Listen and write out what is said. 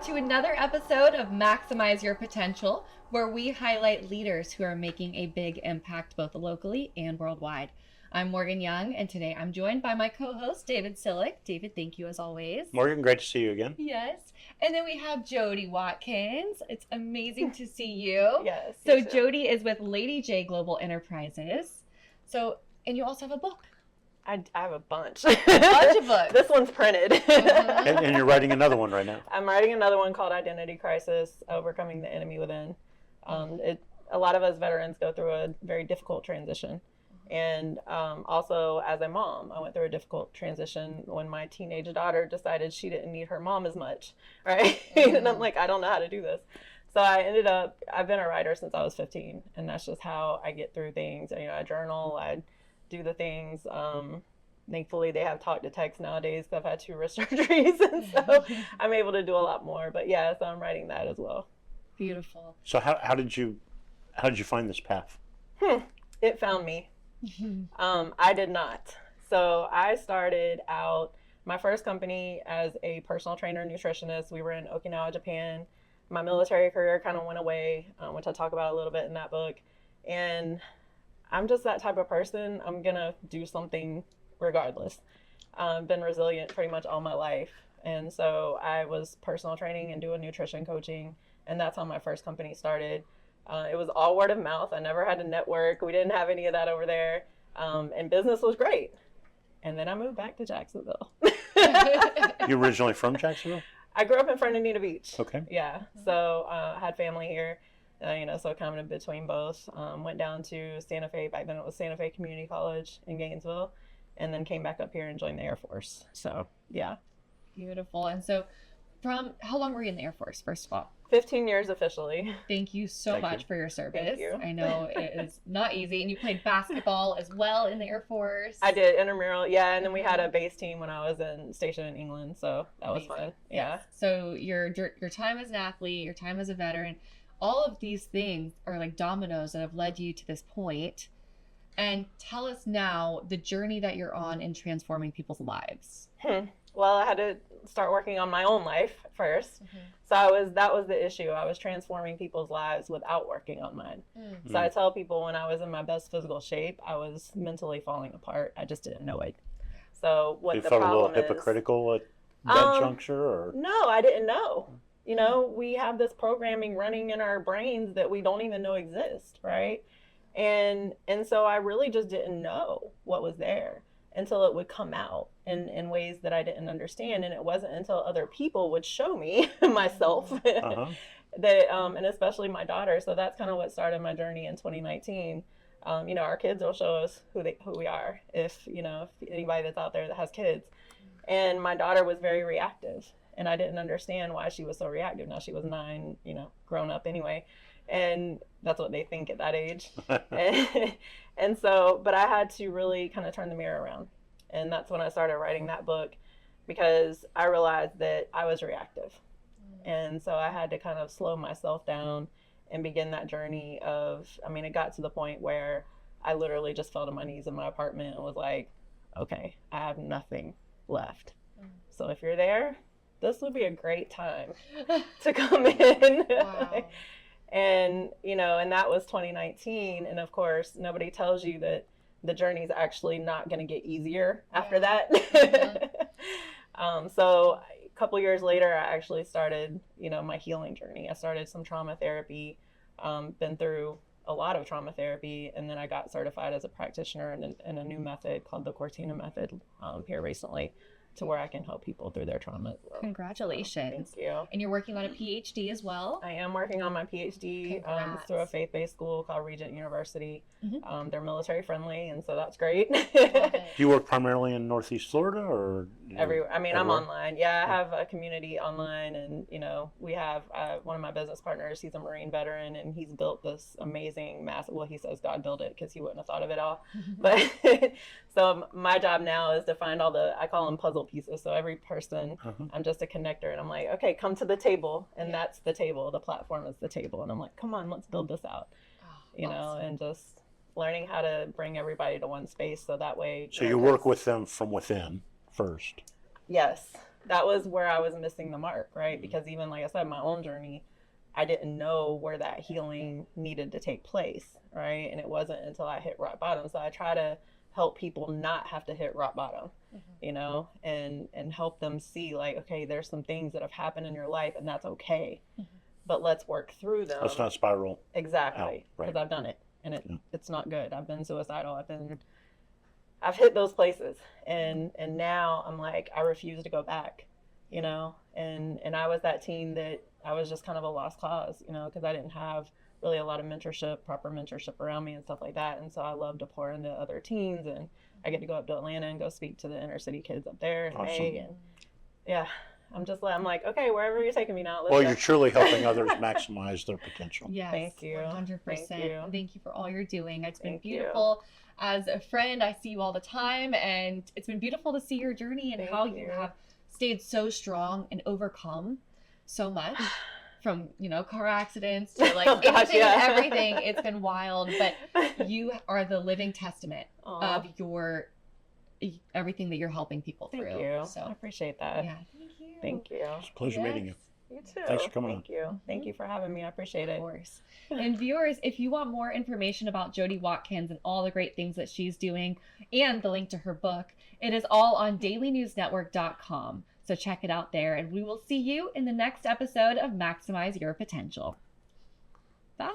back to another episode of Maximize Your Potential, where we highlight leaders who are making a big impact both locally and worldwide. I'm Morgan Young, and today I'm joined by my co-host, David Sillick. David, thank you as always. Morgan, great to see you again. Yes. And then we have Jodi Watkins. It's amazing to see you. Yes. So Jodi is with Lady J Global Enterprises. And you also have a book. I have a bunch. A bunch of books. This one's printed. And you're writing another one right now. I'm writing another one called Identity Crisis, Overcoming the Enemy Within. A lot of us veterans go through a very difficult transition. And also as a mom, I went through a difficult transition when my teenage daughter decided she didn't need her mom as much, right? And I'm like, I don't know how to do this. So I've been a writer since I was 15, and that's just how I get through things. You know, I journal, I do the things. Thankfully, they have talk to text nowadays because I've had 2 wrist surgeries, and so I'm able to do a lot more. But yeah, so I'm writing that as well. Beautiful. So how did you find this path? It found me. I did not. So I started out my first company as a personal trainer, nutritionist. We were in Okinawa, Japan. My military career kind of went away, which I talk about a little bit in that book. And I'm just that type of person. I'm going to do something regardless. I've been resilient pretty much all my life. And so I was personal training and doing nutrition coaching. And that's how my first company started. It was all word of mouth. I never had a network. We didn't have any of that over there. And business was great. And then I moved back to Jacksonville. You originally from Jacksonville? I grew up in Fernandina Beach. Okay. Yeah. So I had family here, so kind of in between both. Went down to Santa Fe. Back then it was Santa Fe Community College in Gainesville. And then came back up here and joined the Air Force. So, yeah. Beautiful. And so how long were you in the Air Force, first of all? 15 years officially. Thank you so much for your service. Thank you. I know it is not easy. And you played basketball as well in the Air Force. I did, intramural, yeah. And then we had a base team when I was stationed in England. So that was fun. Yeah. So your time as an athlete, your time as a veteran, all of these things are like dominoes that have led you to this point. And tell us now the journey that you're on in transforming people's lives. Well, I had to start working on my own life first. So that was the issue. I was transforming people's lives without working on mine. So I tell people when I was in my best physical shape, I was mentally falling apart. I just didn't know it. So what you the felt problem a little hypocritical at that juncture, or? No, I didn't know. You know, we have this programming running in our brains that we don't even know exist, right? And so I really just didn't know what was there until it would come out in ways that I didn't understand. And it wasn't until other people would show me myself that, and especially my daughter. So that's kind of what started my journey in 2019. Our kids will show us who we are if anybody that's out there that has kids. And my daughter was very reactive, and I didn't understand why she was so reactive. Now she was 9, grown up anyway. And that's what they think at that age. And so, but I had to really kind of turn the mirror around. And that's when I started writing that book, because I realized that I was reactive. And so I had to kind of slow myself down and begin that journey it got to the point where I literally just fell to my knees in my apartment and was like, okay, I have nothing left. So if you're there, this would be a great time to come in. Wow. And that was 2019. And of course, nobody tells you that the journey is actually not going to get easier after that. So a couple years later, I actually started, my healing journey. I started some trauma therapy, been through a lot of trauma therapy. And then I got certified as a practitioner in a new method called the Cortina method here recently, to where I can help people through their trauma. Congratulations. Thank you. And you're working on a PhD as well? I am working on my PhD through a faith-based school called Regent University. They're military friendly, and so that's great. Do you work primarily in Northeast Florida, or? I'm online. Yeah, I have a community online, and we have one of my business partners. He's a Marine veteran, and he's built this amazing, massive. Well, he says God built it because he wouldn't have thought of it all. But so my job now is to find I call them puzzle pieces. So every person, I'm just a connector, and I'm like, okay, come to the table, and that's the table. The platform is the table, and I'm like, come on, let's build this out. Awesome. And just learning how to bring everybody to one space, so that way. So you work with them from within first. Yes. that was where I was missing the mark, right? Because even like I said, my own journey, I didn't know where that healing needed to take place, right? And it wasn't until I hit rock bottom. So I try to help people not have to hit rock bottom, you know, and help them see like, okay, there's some things that have happened in your life and that's okay, but let's work through them. Let's not spiral. Exactly, Right. because I've done it and it's not good. I've been suicidal. I've hit those places, and now I'm like, I refuse to go back, you know, and I was that teen that I was just kind of a lost cause, you know, because I didn't have really a lot of proper mentorship around me and stuff like that. And so I love to pour into other teens, and I get to go up to Atlanta and go speak to the inner city kids up there in May. And yeah, I'm like, okay, wherever you're taking me now. Well, you're truly helping others maximize their potential. Yes, thank you. 100%. Thank you for all you're doing. It's been beautiful. As a friend, I see you all the time, and it's been beautiful to see your journey and how you have stayed so strong and overcome so much. From, you know, car accidents to like anything and everything. It's been wild, but you are the living testament of your everything that you're helping people through. Thank you. So I appreciate that. Yeah, thank you. Thank you. It's a pleasure meeting you. You too. Thanks for coming on. Thank you. Thank you for having me. I appreciate it. Of course. And viewers, if you want more information about Jodi Watkins and all the great things that she's doing and the link to her book, it is all on dailynewsnetwork.com. So check it out there, and we will see you in the next episode of Maximize Your Potential. Bye.